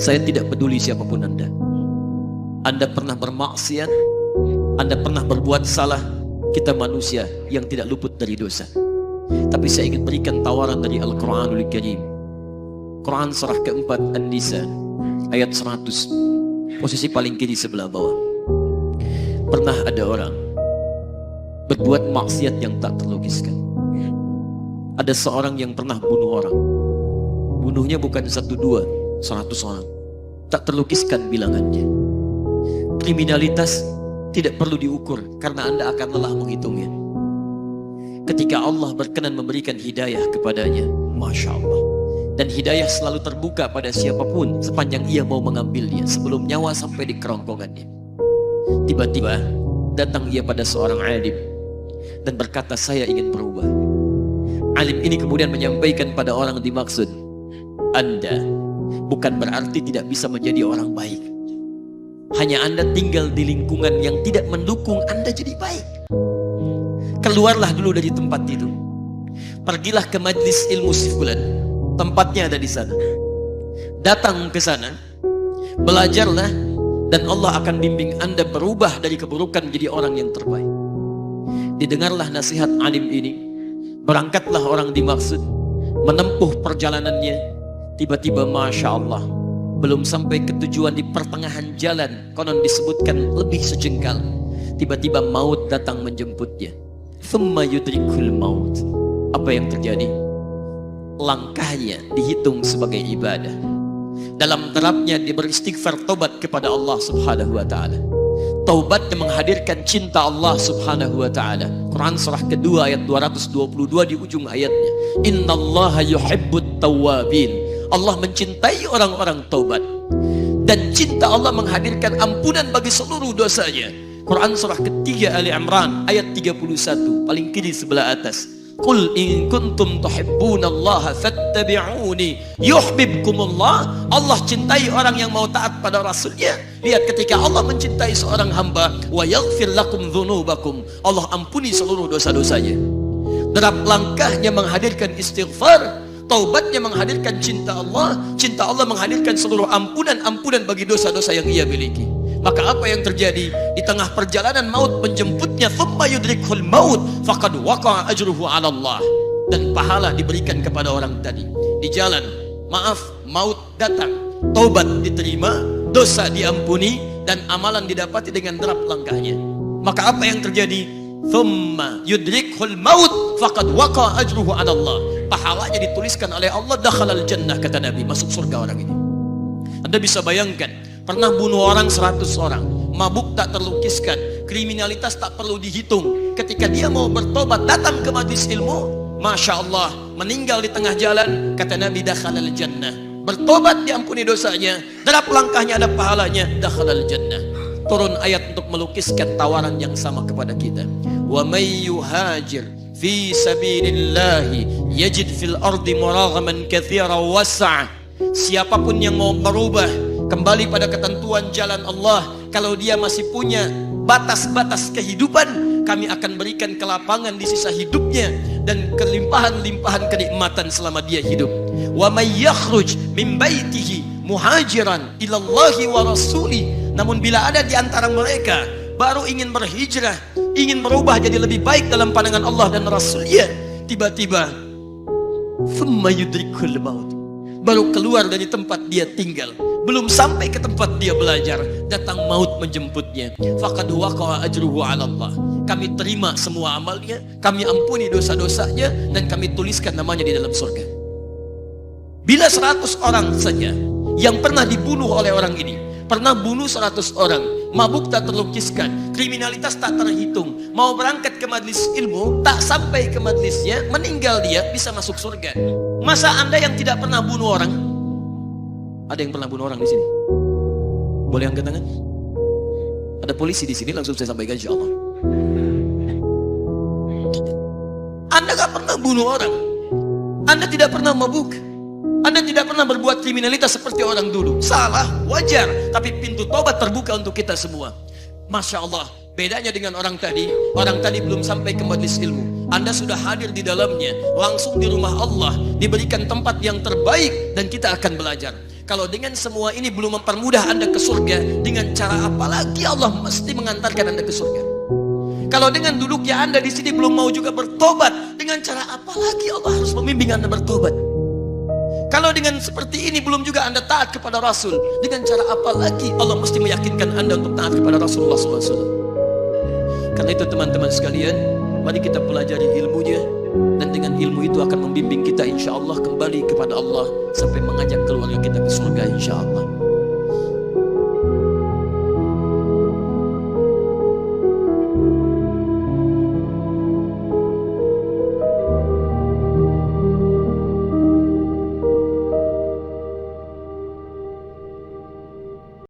Saya tidak peduli siapapun Anda. Anda pernah bermaksiat, Anda pernah berbuat salah. Kita manusia yang tidak luput dari dosa. Tapi saya ingin berikan tawaran dari Al-Quranul Karim. Quran surah keempat An-Nisa ayat 100, posisi paling kiri sebelah bawah. Pernah ada orang berbuat maksiat yang tak terlukiskan. Ada seorang yang pernah bunuh orang. Bunuhnya bukan 1, 2, 100 orang. Tak terlukiskan bilangannya. Kriminalitas tidak perlu diukur karena Anda akan lelah menghitungnya. Ketika Allah berkenan memberikan hidayah kepadanya, Masya Allah. Dan hidayah selalu terbuka pada siapapun sepanjang ia mau mengambilnya sebelum nyawa sampai di kerongkongannya. Tiba-tiba datang ia pada seorang alim dan berkata, saya ingin berubah. Alim ini kemudian menyampaikan pada orang dimaksud, Anda bukan berarti tidak bisa menjadi orang baik. Hanya Anda tinggal di lingkungan yang tidak mendukung Anda jadi baik. Keluarlah dulu dari tempat itu. Pergilah ke majlis ilmu si fulan. Tempatnya ada di sana. Datang ke sana. Belajarlah. Dan Allah akan bimbing Anda berubah dari keburukan menjadi orang yang terbaik. Didengarlah nasihat alim ini. Berangkatlah orang dimaksud. Menempuh perjalanannya. Tiba-tiba Masya Allah, belum sampai ke tujuan di pertengahan jalan, konon disebutkan lebih sejengkal, tiba-tiba maut datang menjemputnya. Thumma yudrikul maut. Apa yang terjadi? Langkahnya dihitung sebagai ibadah. Dalam terapnya dia beristighfar, tobat kepada Allah subhanahu wa ta'ala. Taubat yang menghadirkan cinta Allah subhanahu wa ta'ala. Quran surah kedua ayat 222 di ujung ayatnya. Innallaha yuhibbut tawwabin. Allah mencintai orang-orang taubat. Dan cinta Allah menghadirkan ampunan bagi seluruh dosanya. Quran surah ketiga Ali Imran ayat 31, paling kiri sebelah atas. Qul in kuntum tuhibbunallaha fattabi'uni yuhibbukumullah. Allah cintai orang yang mau taat pada Rasulnya. Lihat, ketika Allah mencintai seorang hamba, wa yaghfir lakum dzunubakum, Allah ampuni seluruh dosa-dosanya. Derap langkahnya menghadirkan istighfar. Taubatnya menghadirkan cinta Allah. Cinta Allah menghadirkan seluruh ampunan bagi dosa-dosa yang ia miliki. Maka apa yang terjadi? Di tengah perjalanan maut menjemputnya, thumma yudrikhul maut faqad waqa'a ajruhu 'ala Allah. Dan pahala diberikan kepada orang tadi. Di jalan, maaf, maut datang, taubat diterima, dosa diampuni, dan amalan didapati dengan derap langkahnya. Maka apa yang terjadi? Thumma yudrikhul maut faqad waqa'a ajruhu 'ala Allah. Pahalanya dituliskan oleh Allah, dakhalal jannah, kata Nabi, masuk surga orang ini. Anda bisa bayangkan, pernah bunuh orang 100 orang, mabuk tak terlukiskan, kriminalitas tak perlu dihitung. Ketika dia mau bertobat, datang ke majlis ilmu, Masya Allah, meninggal di tengah jalan, kata Nabi, dakhalal jannah. Bertobat diampuni dosanya, derap langkahnya ada pahalanya, dakhalal jannah. Turun ayat untuk melukiskan tawaran yang sama kepada kita. Wa may yuhajir fi sabilillahi yajid fil ardi muraghaman katsira wasa'. Siapapun yang mau berubah kembali pada ketentuan jalan Allah, kalau dia masih punya batas-batas kehidupan, kami akan berikan kelapangan di sisa hidupnya dan kelimpahan-limpahan kenikmatan selama dia hidup. Wa may yakhruj min baitihi muhajiran ilallahi wa rasuli. Namun bila ada di antara mereka baru ingin berhijrah, ingin berubah jadi lebih baik dalam pandangan Allah dan Rasulnya, tiba-tiba thumma yudrikul maut, baru keluar dari tempat dia tinggal, belum sampai ke tempat dia belajar, datang maut menjemputnya. Faqad waqa'a ajruhu 'ala Allah. Kami terima semua amalnya, kami ampuni dosa-dosanya, dan kami tuliskan namanya di dalam surga. Bila 100 orang saja yang pernah dibunuh oleh orang ini, pernah bunuh 100 orang, mabuk tak terlukiskan, kriminalitas tak terhitung, mau berangkat ke majlis ilmu, tak sampai ke majlisnya, meninggal dia, bisa masuk surga. Masa Anda yang tidak pernah bunuh orang? Ada yang pernah bunuh orang di sini? Boleh angkat tangan? Ada polisi di sini, langsung saya sampaikan insya Allah. Anda gak pernah bunuh orang, Anda tidak pernah mabuk, Anda tidak pernah berbuat kriminalitas seperti orang dulu. Salah, wajar, tapi pintu tobat terbuka untuk kita semua. Masya Allah, bedanya dengan orang tadi belum sampai ke majlis ilmu, Anda sudah hadir di dalamnya, langsung di rumah Allah, diberikan tempat yang terbaik, dan kita akan belajar. Kalau dengan semua ini belum mempermudah Anda ke surga, dengan cara apa lagi Allah mesti mengantarkan Anda ke surga? Kalau dengan duduknya Anda di sini belum mau juga bertobat, dengan cara apa lagi Allah harus membimbing Anda bertobat? Kalau dengan seperti ini belum juga Anda taat kepada Rasul, dengan cara apa lagi Allah mesti meyakinkan Anda untuk taat kepada Rasulullah SAW? Karena itu teman-teman sekalian, mari kita pelajari ilmunya, dan dengan ilmu itu akan membimbing kita insya Allah kembali kepada Allah sampai mengajak keluarga kita ke surga insya Allah.